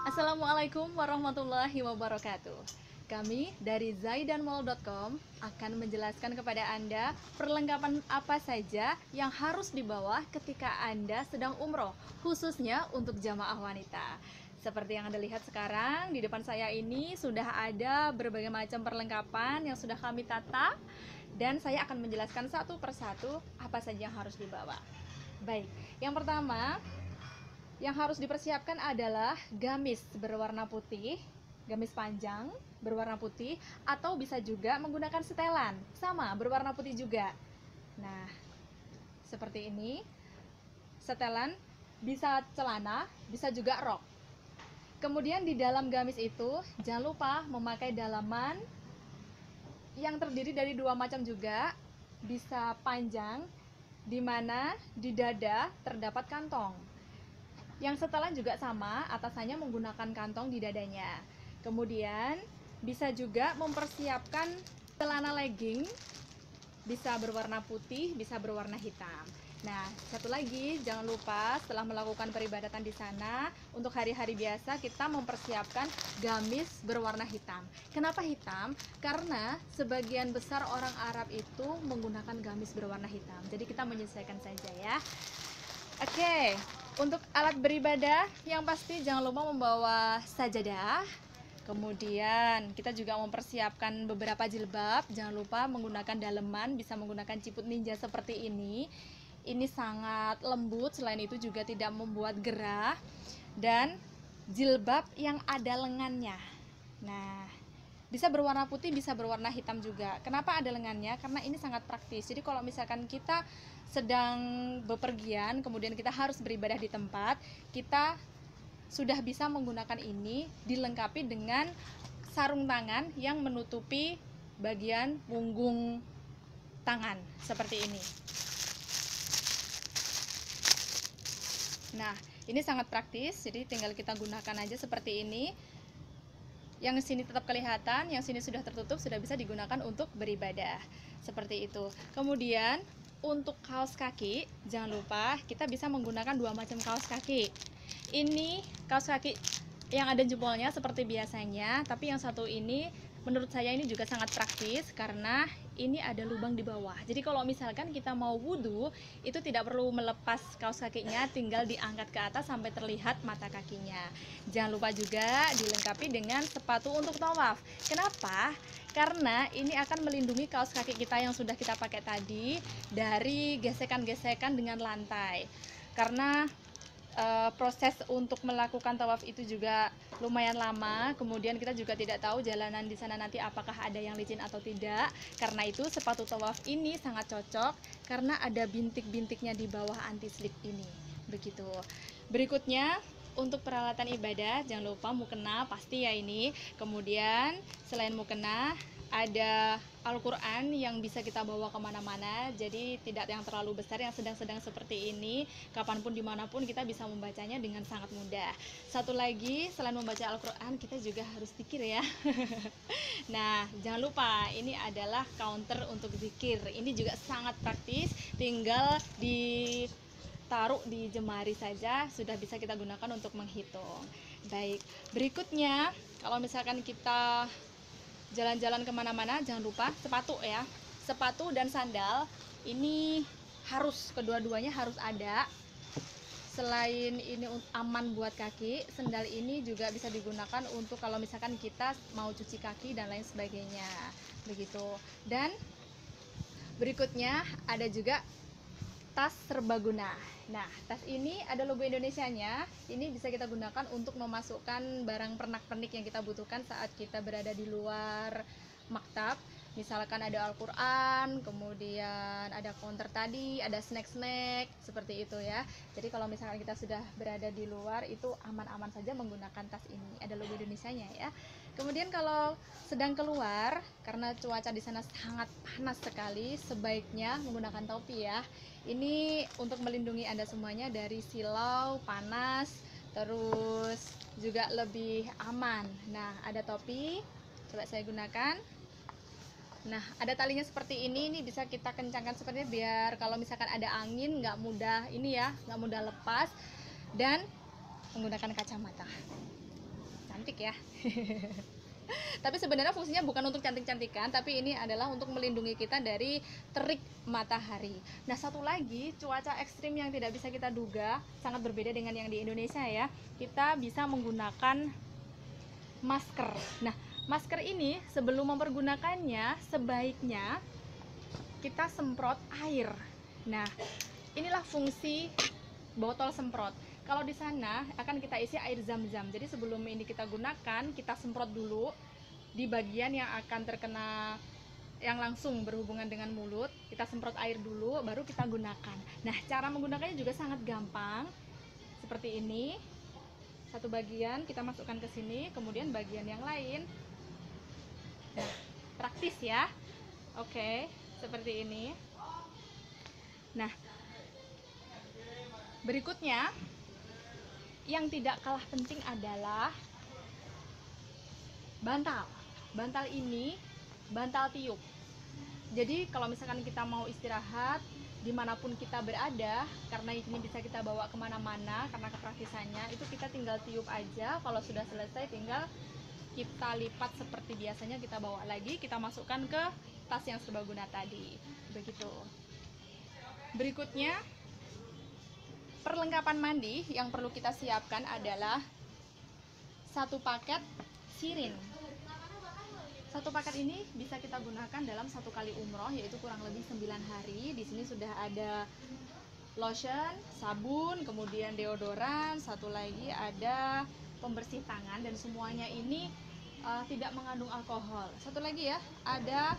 Assalamualaikum warahmatullahi wabarakatuh. Kami dari zaidanmall.com akan menjelaskan kepada Anda perlengkapan apa saja yang harus dibawa ketika Anda sedang umroh, khususnya untuk jamaah wanita. Seperti yang Anda lihat sekarang, di depan saya ini sudah ada berbagai macam perlengkapan yang sudah kami tata, dan saya akan menjelaskan satu persatu apa saja yang harus dibawa. Baik, yang pertama yang harus dipersiapkan adalah gamis berwarna putih, gamis panjang berwarna putih, atau bisa juga menggunakan setelan, sama berwarna putih juga. Nah, seperti ini. Setelan bisa celana, bisa juga rok. Kemudian di dalam gamis itu jangan lupa memakai dalaman yang terdiri dari dua macam juga, bisa panjang, di mana di dada terdapat kantong. Yang setelan juga sama, atasannya menggunakan kantong di dadanya. Kemudian bisa juga mempersiapkan celana legging, bisa berwarna putih, bisa berwarna hitam. Nah, satu lagi, jangan lupa setelah melakukan peribadatan di sana, untuk hari-hari biasa kita mempersiapkan gamis berwarna hitam. Kenapa hitam? Karena sebagian besar orang Arab itu menggunakan gamis berwarna hitam. Jadi kita menyesuaikan saja ya. Oke, untuk alat beribadah yang pasti jangan lupa membawa sajadah. Kemudian kita juga mempersiapkan beberapa jilbab. Jangan lupa menggunakan daleman, bisa menggunakan ciput ninja seperti ini. Ini sangat lembut, selain itu juga tidak membuat gerah. Dan jilbab yang ada lengannya. Nah, bisa berwarna putih, bisa berwarna hitam juga. Kenapa ada lengannya? Karena ini sangat praktis. Jadi kalau misalkan kita sedang bepergian, kemudian kita harus beribadah di tempat, kita sudah bisa menggunakan ini, dilengkapi dengan sarung tangan yang menutupi bagian punggung tangan, seperti ini. Nah, ini sangat praktis, jadi tinggal kita gunakan aja seperti ini. Yang sini tetap kelihatan, yang sini sudah tertutup, sudah bisa digunakan untuk beribadah. Seperti itu. Kemudian untuk kaos kaki, jangan lupa kita bisa menggunakan dua macam kaos kaki. Ini kaos kaki yang ada jempolnya seperti biasanya, tapi yang satu ini menurut saya ini juga sangat praktis karena ini ada lubang di bawah. Jadi kalau misalkan kita mau wudhu, itu tidak perlu melepas kaos kakinya, tinggal diangkat ke atas sampai terlihat mata kakinya. Jangan lupa juga dilengkapi dengan sepatu untuk tawaf. Kenapa? Karena ini akan melindungi kaos kaki kita yang sudah kita pakai tadi dari gesekan-gesekan dengan lantai. Karena proses untuk melakukan tawaf itu juga lumayan lama, kemudian kita juga tidak tahu jalanan di sana nanti apakah ada yang licin atau tidak. Karena itu sepatu tawaf ini sangat cocok karena ada bintik-bintiknya di bawah anti slip ini. Begitu. Berikutnya untuk peralatan ibadah, jangan lupa mukena pasti ya ini. Kemudian selain mukena ada Al-Quran yang bisa kita bawa kemana-mana, jadi tidak yang terlalu besar, yang sedang-sedang seperti ini, kapanpun dimanapun kita bisa membacanya dengan sangat mudah. Satu lagi, selain membaca Al-Quran, kita juga harus zikir ya. Nah, jangan lupa ini adalah counter untuk zikir. Ini juga sangat praktis, tinggal ditaruh di jemari saja, sudah bisa kita gunakan untuk menghitung. Baik, berikutnya kalau misalkan kita jalan-jalan kemana-mana, jangan lupa sepatu ya, sepatu dan sandal ini harus, kedua-duanya harus ada. Selain ini aman buat kaki, sandal ini juga bisa digunakan untuk kalau misalkan kita mau cuci kaki dan lain sebagainya, begitu. Dan berikutnya ada juga tas serbaguna. Nah, tas ini ada logo Indonesianya. Ini bisa kita gunakan untuk memasukkan barang pernak-pernik yang kita butuhkan saat kita berada di luar maktab. Misalkan ada Al-Quran, kemudian ada counter tadi, ada snack-snack, seperti itu ya. Jadi kalau misalkan kita sudah berada di luar, itu aman-aman saja menggunakan tas ini. Ada logo Indonesianya ya. Kemudian kalau sedang keluar, karena cuaca di sana sangat panas sekali, sebaiknya menggunakan topi ya. Ini untuk melindungi Anda semuanya dari silau, panas, terus juga lebih aman. Nah, ada topi, coba saya gunakan. Nah, ada talinya seperti ini bisa kita kencangkan seperti ini, biar kalau misalkan ada angin nggak mudah ini ya, nggak mudah lepas. Dan menggunakan kacamata. cantik ya. Tapi sebenarnya fungsinya bukan untuk cantik-cantikan, tapi ini adalah untuk melindungi kita dari terik matahari. Nah, satu lagi, cuaca ekstrim yang tidak bisa kita duga, sangat berbeda dengan yang di Indonesia ya. Kita bisa menggunakan masker. Nah, masker ini sebelum mempergunakannya, sebaiknya kita semprot air. Nah, inilah fungsi botol semprot. Kalau di sana akan kita isi air zam-zam. Jadi sebelum ini kita gunakan, kita semprot dulu di bagian yang akan terkena, yang langsung berhubungan dengan mulut. Kita semprot air dulu, baru kita gunakan. Nah, cara menggunakannya juga sangat gampang. Seperti ini. Satu bagian kita masukkan ke sini, kemudian bagian yang lain. Nah, praktis ya. Oke, seperti ini. Nah, berikutnya yang tidak kalah penting adalah bantal. Bantal ini bantal tiup. Jadi kalau misalkan kita mau istirahat dimanapun kita berada, karena ini bisa kita bawa kemana-mana karena kepraktisannya, itu kita tinggal tiup aja. Kalau sudah selesai tinggal kita lipat seperti biasanya, kita bawa lagi, kita masukkan ke tas yang serbaguna tadi. Begitu. Berikutnya, perlengkapan mandi yang perlu kita siapkan adalah satu paket sirin. Satu paket ini bisa kita gunakan dalam satu kali umroh, yaitu kurang lebih 9 hari. Di sini sudah ada lotion, sabun, kemudian deodoran, satu lagi ada pembersih tangan, dan semuanya ini tidak mengandung alkohol. Satu lagi ya, ada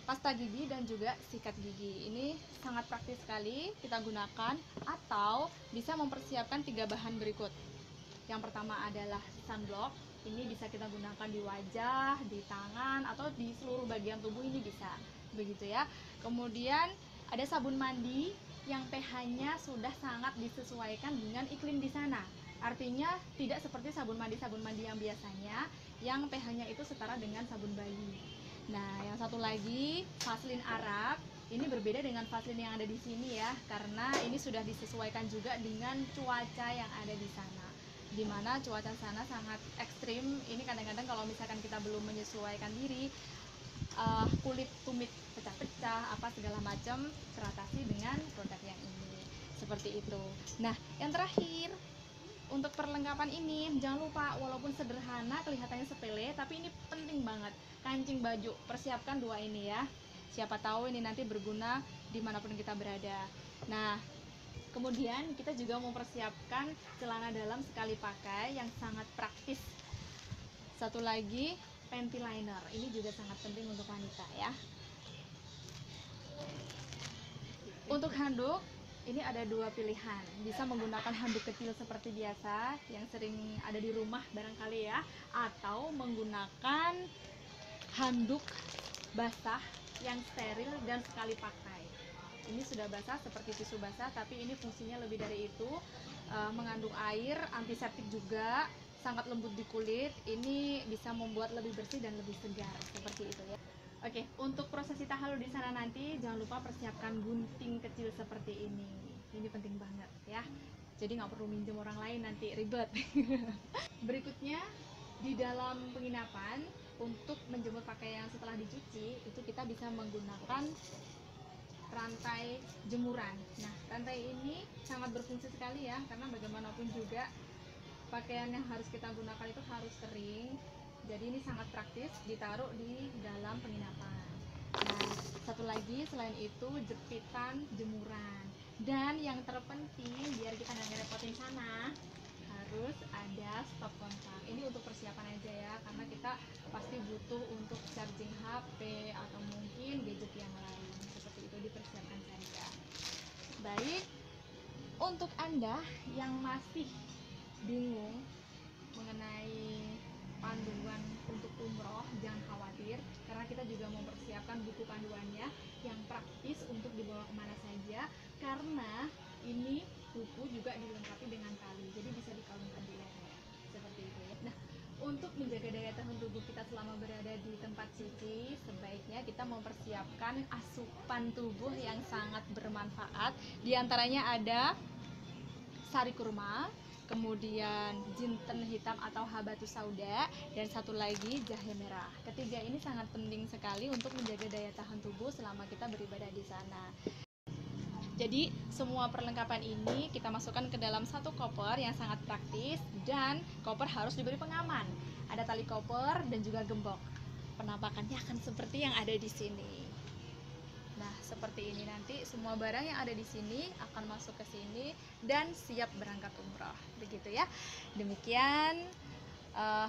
pasta gigi dan juga sikat gigi. Ini sangat praktis sekali kita gunakan, atau bisa mempersiapkan 3 bahan berikut. Yang pertama adalah sunblock. Ini bisa kita gunakan di wajah, di tangan, atau di seluruh bagian tubuh, ini bisa. Begitu ya. Kemudian ada sabun mandi yang pH-nya sudah sangat disesuaikan dengan iklim di sana. Artinya tidak seperti sabun mandi yang biasanya yang pH-nya itu setara dengan sabun bayi. Nah, yang satu lagi, Vaseline Arab. Ini berbeda dengan Vaseline yang ada di sini ya, karena ini sudah disesuaikan juga dengan cuaca yang ada di sana. Dimana cuaca sana sangat ekstrim. Ini kadang-kadang kalau misalkan kita belum menyesuaikan diri, kulit tumit pecah-pecah, apa segala macam, teratasi dengan produk yang ini. Seperti itu. Nah, yang terakhir, untuk perlengkapan ini jangan lupa, walaupun sederhana kelihatannya sepele, tapi ini penting banget. Kancing baju, persiapkan 2 ini ya, siapa tahu ini nanti berguna dimanapun kita berada. Nah, kemudian kita juga mempersiapkan celana dalam sekali pakai yang sangat praktis. Satu lagi, panty liner. Ini juga sangat penting untuk wanita ya. Untuk handuk, ini ada 2 pilihan. Bisa menggunakan handuk kecil seperti biasa yang sering ada di rumah barangkali ya, atau menggunakan handuk basah yang steril dan sekali pakai. Ini sudah basah seperti tisu basah, tapi ini fungsinya lebih dari itu, mengandung air, antiseptik juga, sangat lembut di kulit. Ini bisa membuat lebih bersih dan lebih segar, seperti itu ya. Oke, untuk prosesi tahalul di sana nanti jangan lupa persiapkan gunting kecil seperti ini. Ini penting banget ya. Jadi nggak perlu minjem orang lain, nanti ribet. Berikutnya, di dalam penginapan, untuk menjemur pakaian setelah dicuci, itu kita bisa menggunakan rantai jemuran. Nah, rantai ini sangat berfungsi sekali ya, karena bagaimanapun juga pakaian yang harus kita gunakan itu harus kering. Jadi ini sangat praktis ditaruh di dalam penginapan. Nah, satu lagi selain itu, jepitan jemuran. Dan yang terpenting, biar kita nggak ngerepotin sana, harus ada stop kontak. Ini untuk persiapan aja ya, karena kita pasti butuh untuk charging HP atau mungkin gadget yang lain. Seperti itu, dipersiapkan saja. Baik, untuk Anda yang masih bingung mengenai panduan untuk umroh, jangan khawatir, karena kita juga mempersiapkan buku panduannya yang praktis untuk dibawa kemana saja, karena ini buku juga dilengkapi dengan tali, jadi bisa dikalungkan di leher, seperti itu ya. Nah, untuk menjaga daya tahan tubuh kita selama berada di tempat suci, sebaiknya kita mempersiapkan asupan tubuh yang sangat bermanfaat. Di antaranya ada sari kurma, kemudian jinten hitam atau habatus sauda, dan satu lagi jahe merah. Ketiga ini sangat penting sekali untuk menjaga daya tahan tubuh selama kita beribadah di sana. Jadi semua perlengkapan ini kita masukkan ke dalam satu koper yang sangat praktis, dan koper harus diberi pengaman. Ada tali koper dan juga gembok. Penampakannya akan seperti yang ada di sini. Nah, seperti ini nanti semua barang yang ada di sini akan masuk ke sini dan siap berangkat umroh. Begitu ya. Demikian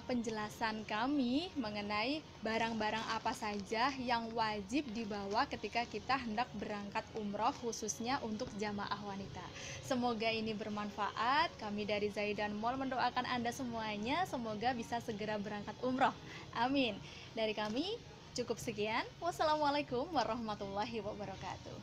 penjelasan kami mengenai barang-barang apa saja yang wajib dibawa ketika kita hendak berangkat umroh, khususnya untuk jamaah wanita. Semoga ini bermanfaat. Kami dari Zaidan Mall mendoakan Anda semuanya semoga bisa segera berangkat umroh. Amin. Dari kami cukup sekian. Wassalamualaikum warahmatullahi wabarakatuh.